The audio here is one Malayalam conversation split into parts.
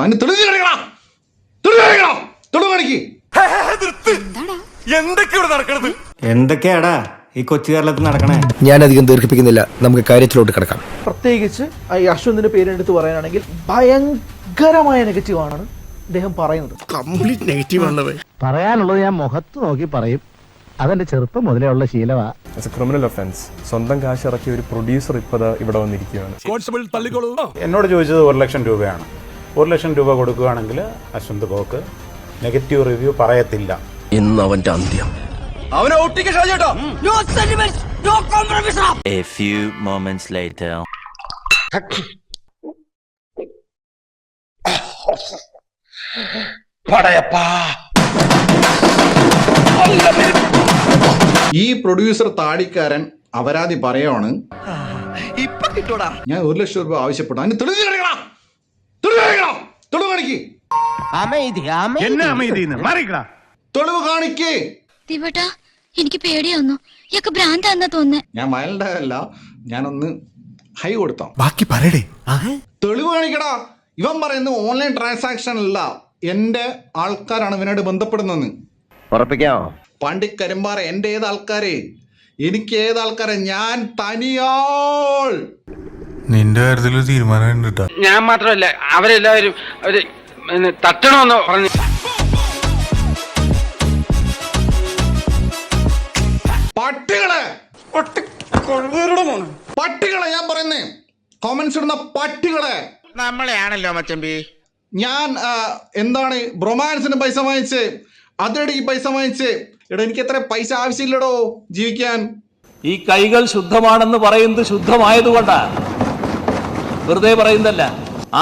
അതിന് തെളിവ് കാണിക്കണം. തെളിവ് കാണിക്കണം. തെളിവ് കാണിക്ക്. എന്തൊക്കെയാടാ ഈ കൊച്ചു കേരളത്തിൽ നടക്കണേ? ഞാനധികം ദീർഘിപ്പിക്കുന്നില്ല, നമുക്ക് കാര്യത്തിലോട്ട് കിടക്കാം. പ്രത്യേകിച്ച് ഈ അശ്വന്തിന്റെ പേരെടുത്ത് പറയാനാണെങ്കിൽ ഭയങ്കരമായ നെഗറ്റീവ് ആണ് അദ്ദേഹം പറയുന്നത്. കംപ്ലീറ്റ് നെഗറ്റീവ് ആണല്ലേ പറയാനുള്ളത് ഞാൻ മുഖത്ത് നോക്കി പറയും. അതെന്റെ ചെറുപ്പം മുതലേ ഉള്ള ശീലമാ. Criminal offence. സ്വന്തം കാശ് ഇറക്കിയ ഒരു പ്രൊഡ്യൂസർ ഇപ്പോൾ ഇവിടെ വന്നിരിക്കുകയാണ്. എന്നോട് ചോദിച്ചത് 1 ലക്ഷം രൂപയാണ്. 1 ലക്ഷം രൂപ കൊടുക്കുകയാണെങ്കിൽ അശ്വന്ത് ഗോക്ക് നെഗറ്റീവ് റിവ്യൂ പറയത്തില്ല. ഇന്ന് അവന്റെ അന്ത്യം. A few moments later. ഈ പ്രൊഡ്യൂസർ താടിക്കാരൻ അപരാധി പറയാണ്, ഞാൻ 1 ലക്ഷം രൂപ ആവശ്യപ്പെട്ടു. അതിന് തെളിവ് കാണിക്കണം. തെളിവ് കാണിക്കണം. തെളിവ് കാണിക്ക്. തെളിവ് കാണിക്ക്. ദിവട്ടാ, എനിക്ക് പേടിയാവുന്നു. ഇയാൾക്ക് ഭ്രാന്താന്നാ തോന്നുന്നേ. ഞാൻ വയലല്ല, ഞാനൊന്ന് ഹൈ കൊടുത്താം. ബാക്കി പറയടേ. തെളിവ് കാണിക്കടാ. ഇവൻ പറയുന്നത് ഓൺലൈൻ ട്രാൻസാക്ഷൻ അല്ല, എന്റെ ആൾക്കാരാണ് ഇവനോട് ബന്ധപ്പെടുന്നെന്ന്. ഉറപ്പിക്കാമോ? പണ്ടിക്കരിമ്പാറ എന്റെ ഏത് ആൾക്കാരെ, എനിക്ക് ഏത് ആൾക്കാരെ, ഞാൻ തനിയാൾ. നിന്റെ കാര്യത്തിൽ തീരുമാനം. ഞാൻ മാത്രമല്ല, അവരെല്ലാവരും തട്ടണമെന്ന് പറഞ്ഞു. പട്ടികളെ, പട്ടികളെ ഞാൻ പറയുന്നേ, കോമന്റ്സ് ഇടുന്ന പട്ടികളെ. നമ്മളെയാണല്ലോ മച്ചമ്പി. ഞാൻ എന്താണ് ബ്രൊമാൻസിന് പൈസ വാങ്ങിച്ച്, അതിനിടയ്ക്ക് പൈസ വാങ്ങിച്ച്. എടാ, എനിക്ക് എത്ര പൈസ ആവശ്യമില്ലടോ ജീവിക്കാൻ. ഈ കൈകൾ ശുദ്ധമാണെന്ന് പറയുന്നത് ശുദ്ധമായതുകൊണ്ടാ, വെറുതെ പറയുന്നതല്ല.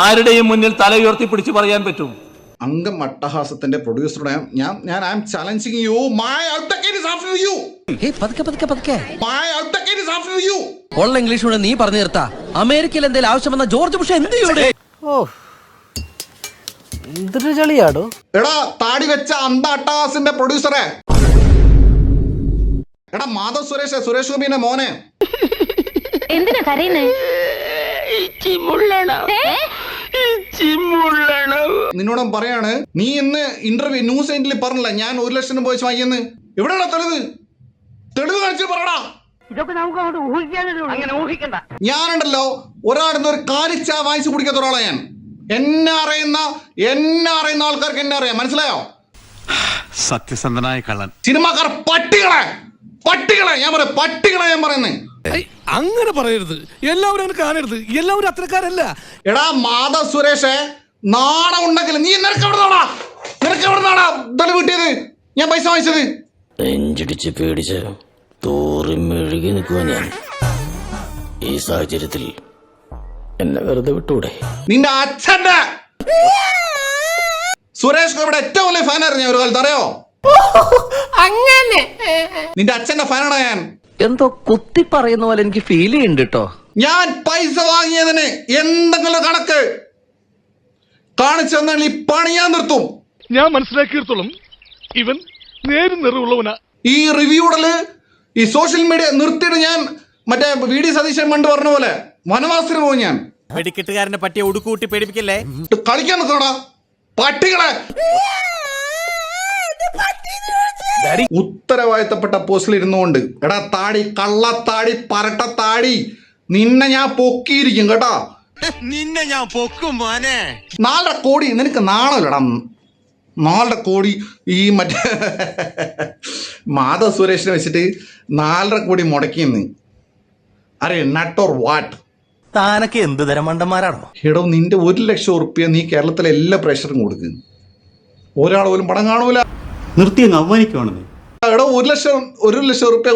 ആരുടെയും മുന്നിൽ തല ഉയർത്തി പിടിച്ചു പറയാൻ പറ്റും. അംഗം അട്ടഹാസത്തിന്റെ പ്രൊഡ്യൂസറുടെ ഞാൻ I am challenging you. My outcast is after you. My outcast is after you. ഉള്ള ഇംഗ്ലീഷ് നീ പറഞ്ഞു നിർത്താ. അമേരിക്കയിൽ എന്തെങ്കിലും ആവശ്യം വന്ന ജോർജ് ബുഷ് എന്ത് ചെയ്യൂടെ? എന്തൊരു ചളിയാടോ. എടാ, താടി വെച്ച അന്ത അട്ടഹാസിന്റെ പ്രൊഡ്യൂസറെ. എടാ, മാധവ് സുരേഷ് ഗോപിന്റെ മോനെ. എന്തിനാ കരയുന്നേ? നിന്നോടും പറയാണ്, നീ ഇന്ന് ഇന്റർവ്യൂ ന്യൂസ് എൻഡിൽ പറഞ്ഞില്ല ഞാൻ 1 ലക്ഷം പോയി വാങ്ങിയെന്ന്. എവിടെയാണോ തെളിവ്? തെളിവ് കാണിച്ചു പറയടാ. ഞാനുണ്ടല്ലോ ഒരാടുന്ന ഒരു കാലിച്ച വാങ്ങിച്ചു കുടിക്കാത്ത ഒരാളാ ഞാൻ. എന്നെ അറിയുന്ന ആൾക്കാർക്ക് എന്നെ അറിയാം, മനസ്സിലായോ? സത്യസന്ധനായ കള്ളൻ. സിനിമാക്കാർ പട്ടികളെ ഞാൻ പറയാം, പട്ടികളെ ഞാൻ പറയുന്നത്. അങ്ങനെ പറയരുത്, എല്ലാവരും അങ്ങനെ കാണരുത്, എല്ലാവരും അത്രക്കാരല്ല. എടാ മാധവ് സുരേഷ്, നാണം ഉണ്ടെങ്കിൽ നീ നിനക്ക് എവിടെ തെളിവ് കിട്ടിയത്? ഞാൻ പൈസ വാങ്ങിച്ചത്. നെഞ്ചിടിച്ച് പേടിച്ച് തോറി മെഴുകി നിൽക്കുക ഞാൻ. ഈ സാഹചര്യത്തിൽ എന്നെ വെറുതെ വിട്ടൂടെ? നിന്റെ അച്ഛന്റെ സുരേഷ് ഗോപിയുടെ ഏറ്റവും വലിയ ഫാനായിരുന്നു ഞാൻ ഒരു കാലത്ത്, അറിയോ? അങ്ങനെ നിന്റെ അച്ഛന്റെ ഫാനാണ് ഞാൻ. എന്തോ കുത്തി പറയുന്ന പോലെ എനിക്ക് ഫീൽ ചെയ്യുന്നുണ്ട് കേട്ടോ. ഞാൻ പൈസ വാങ്ങിയതിന് എന്തെങ്കിലും കണക്ക് കാണിച്ചു തന്നാൽ ഈ പണി ഞാൻ നിർത്തും. ഞാൻ മനസ്സിലാക്കിയിടത്തോളം ഇവൻ നേരും നിറവുള്ളവനാ. ഈ റിവ്യൂടല് ഈ സോഷ്യൽ മീഡിയ നിർത്തിയിട്ട് ഞാൻ മറ്റേ VD സതീശൻ പണ്ട് പറഞ്ഞ പോലെ വനവാസത്തിന് പോകും ഞാൻ. വെടിക്കെട്ടുകാരനെ പറ്റിയ ഉടുക്കൂട്ടി പേടിപ്പിക്കല്ലേ. കളിക്കാൻ നിൽക്കണോടാ പട്ടികളെ. ഉത്തരവാദിത്തപ്പെട്ട പോസ്റ്റിൽ ഇരുന്നുകൊണ്ട്, എടാ താടി, കള്ളത്താടി, പരട്ടത്താടി, നിന്നെ ഞാൻ പൊക്കിയിരിക്കും കേട്ടോ. നിന്നെ ഞാൻ പൊക്കും മോനെ. 4.5 കോടി നിനക്ക് നാണല്ലടാ. 4.5 കോടി ഈ മറ്റേ മാധവ് സുരേഷിനെ വെച്ചിട്ട് 4.5 കോടി മുടക്കിയെന്ന്. അരെ നട്ട് ഓർ വാട്ട്? താനൊക്കെ എന്ത് തരം മണ്ടന്മാരാണോ? എടോ, നിന്റെ 1 ലക്ഷം ഉറുപ്പ്യ നീ കേരളത്തിലെ എല്ലാ പ്രേക്ഷകർക്കും കൊടുക്കും. ഒരാൾ പോലും പടം കാണൂല. നിർത്തി അങ്ങ് അവമാനിക്കുവാണെന്ന്. എടോ, 1 ലക്ഷം ഉറുപ്പ്യ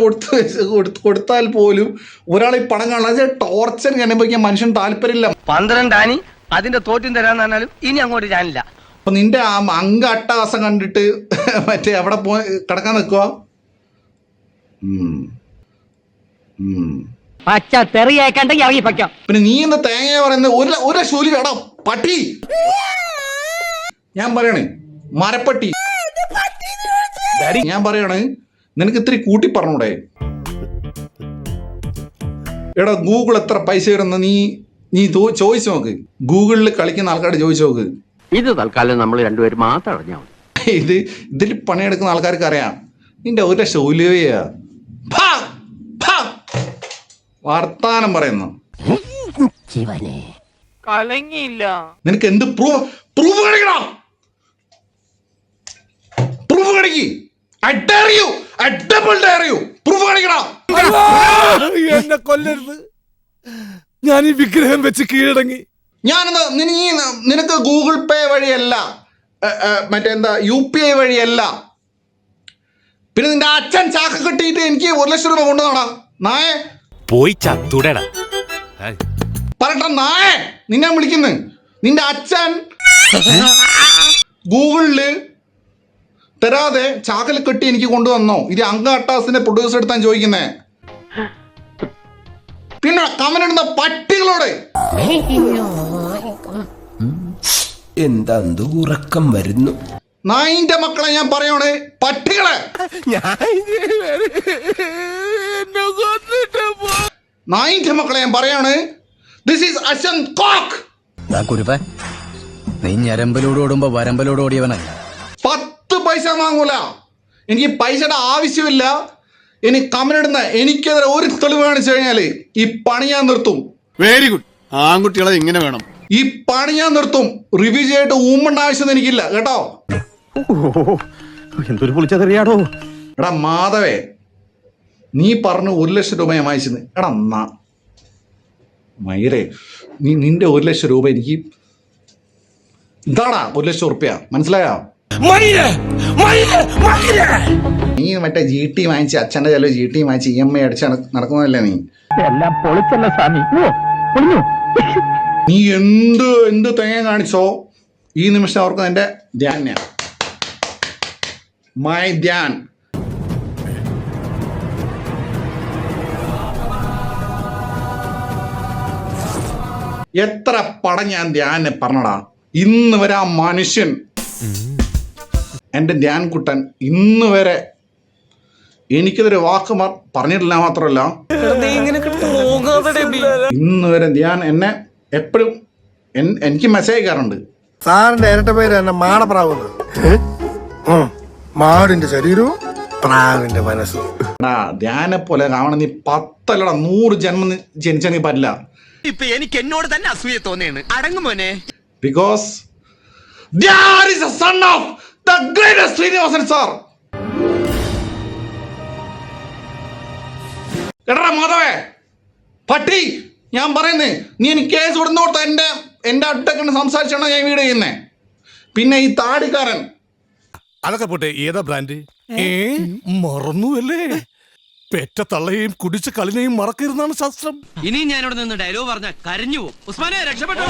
കൊടുത്താൽ പോലും ഒരാൾ ഈ പടം കാണാൻ ടോർച്ചർ അനുഭവിക്കാൻ മനുഷ്യൻ താല്പര്യമില്ല. 12 ആനി അതിന്റെ തോറ്റും തരാന്ന് പറഞ്ഞാലും ഇനി അങ്ങോട്ട് ഞാനില്ല. അപ്പൊ നിന്റെ ആ അംഗ അട്ടഹാസം കണ്ടിട്ട് മറ്റേ അവിടെ പോയി കിടക്കാൻ നിൽക്കുക. പിന്നെ നീ എന്താ തേങ്ങ പറയുന്നത്? 1 ലക്ഷം ഒരു വേടാ പട്ടി. ഞാൻ പറയണേ മരപ്പട്ടി. ഞാൻ പറയണേ നിനക്ക് ഇത്തിരി കൂട്ടി പറഞ്ഞൂടെ? എടാ, ഗൂഗിൾ എത്ര പൈസ വരുന്ന നീ ചോദിച്ചു നോക്ക്. ഗൂഗിളിൽ കളിക്കുന്ന ആൾക്കാരോട് ചോദിച്ചു നോക്ക്. ഇത് തൽക്കാലം നമ്മൾ രണ്ടുപേരും മാത്രം അറിഞ്ഞാൽ മതി. ഇതിൽ പണിയെടുക്കുന്ന ആൾക്കാർക്ക് അറിയാം. നിന്റെ 1 ലക്ഷം ഉലുവയ വർത്താനം പറയുന്നു. നിനക്ക് എന്ത് പ്രൂഫ് കാണിക്കണം? പ്രൂഫ് കാണിക്ക്. പ്രൂഫ് കാണിക്കണം. എന്നെ കൊല്ലരുത്, ഞാൻ ഈ വിഗ്രഹം വെച്ച് കീഴടങ്ങി. നിനക്ക് ഗൂഗിൾ പേ വഴിയല്ല, മറ്റെന്താ UPI വഴിയല്ല, പിന്നെ നിന്റെ അച്ഛൻ ചാക്ക് കെട്ടിയിട്ട് എനിക്ക് 1 ലക്ഷം രൂപ കൊണ്ടുവന്നോടാ നായേ. പോയി ചത്തുടേടാ. പറയട്ടെ നായേ, നിന്നെ വിളിക്കുന്നു. നിന്റെ അച്ഛൻ ഗൂഗിളില് തരാതെ ചാക്കിൽ കെട്ടി എനിക്ക് കൊണ്ടുവന്നോ? ഇത് അങ്ക അട്ടാസിന്റെ പ്രൊഡ്യൂസർ എടുത്താൻ ചോദിക്കുന്നേ. പിന്നെ കമന്റിടുന്ന പട്ടികളോട് എന്താ ഉറക്കം വരുന്നു. നായിന്റെ മക്കളെ ഞാൻ പറയാണ്, പട്ടികളെ, നായിന്റെ മക്കളെ ഞാൻ പറയാണ്, ദിസ് ഈസ് അശ്വന്ത് കോക്ക്. നീ ഞരമ്പലോട് ഓടുമ്പോ വരമ്പലോട് ഓടിയവനല്ല. 10 പൈസ വാങ്ങൂല. എനിക്ക് പൈസയുടെ ആവശ്യമില്ല. ഇനി കമന്റിടുന്ന എനിക്കെതിരെ ഒരു തെളിവ് കാണിച്ചു കഴിഞ്ഞാല് ഈ പണി ഞാൻ നിർത്തും. Very good. ആൺകുട്ടികളെ ഇങ്ങനെ വേണം. ഈ പണി ഞാൻ നിർത്തും. റിവ്യൂ ചെയ്തിട്ട് ഊമ്പണ്ട ആവശ്യം എനിക്കില്ല കേട്ടോ. എന്തൊരു പൊളിച്ചതെറിയാടോ. എടാ മാധവേ, നീ പറഞ്ഞു 1 ലക്ഷം രൂപ ഞാൻ വാങ്ങിച്ചെന്ന്. എടാ മയിരേ, നിന്റെ 1 ലക്ഷം രൂപ എനിക്ക് ഇതാടാ 1 ലക്ഷം ഉറുപ്പ്യ. മനസ്സിലായോ? നീ മറ്റേ GT വാങ്ങിച്ച് അച്ഛൻ്റെ ചില GT വാങ്ങിച്ച് EMI അടിച്ച് നടക്കുന്നതല്ലേ നീ? എല്ലാം പൊളിച്ചല്ല സ്വാമി. നീ എന്ത് തേങ്ങ കാണിച്ചോ ഈ നിമിഷം അവർക്ക് എന്റെ ധ്യാൻ, മൈ ധ്യാൻ. എത്ര പടം ഞാൻ ധ്യാനെ പറഞ്ഞടാ. ഇന്ന് വരെ ആ മനുഷ്യൻ, എന്റെ ധ്യാൻ കുട്ടൻ, ഇന്ന് വരെ എനിക്കെതിരെ വാക്ക് പറഞ്ഞിട്ടില്ല. മാത്രമല്ല ഇന്ന് വരെ ധ്യാൻ എന്നെ എപ്പോഴും എനിക്ക് മെസ്സേജ് അയക്കാറുണ്ട്. സാറിന്റെ ഇരട്ട പേര് തന്നെ മാടപ്രാവുന്നു. മാടിന്റെ ശരീരവും പ്രാവിന്റെ മനസ്സും. ധ്യാനെ പോലെ കാണണം. നീ 10 അല്ലടാ 100 ജന്മം ജനിച്ചാൽ നീ പറ്റില്ല. ഇപ്പൊ എനിക്ക് എന്നോട് തന്നെ അസൂയ തോന്നിയാണ്. അടങ്ങുമോനെ. Because there is a son of the greatest Srinivasan sir. എടാ മാധവേ, പട്ടി, ഞാൻ പറയുന്നേ, നീ എനിക്ക് കേസ് കൊടുത്തോട്ട് എന്റെ അടുത്തൊക്കെ സംസാരിച്ചാണ് ഞാൻ വീട് ചെയ്യുന്നേ. പിന്നെ ഈ താടിക്കാരൻ, അതൊക്കെ പോട്ടെ, ഏതാ ബ്രാൻഡ്? മറന്നു അല്ലേ? പെറ്റ തള്ളയെയും കുടിച്ച കളിനെയും മറക്കരുന്നാണ് ശാസ്ത്രം. ഇനി ഞാനിവിടെ നിന്ന് ഡയലോഗ് പറഞ്ഞ കരഞ്ഞു പോകും. ഉസ്മാനെ രക്ഷപ്പെട്ടോ.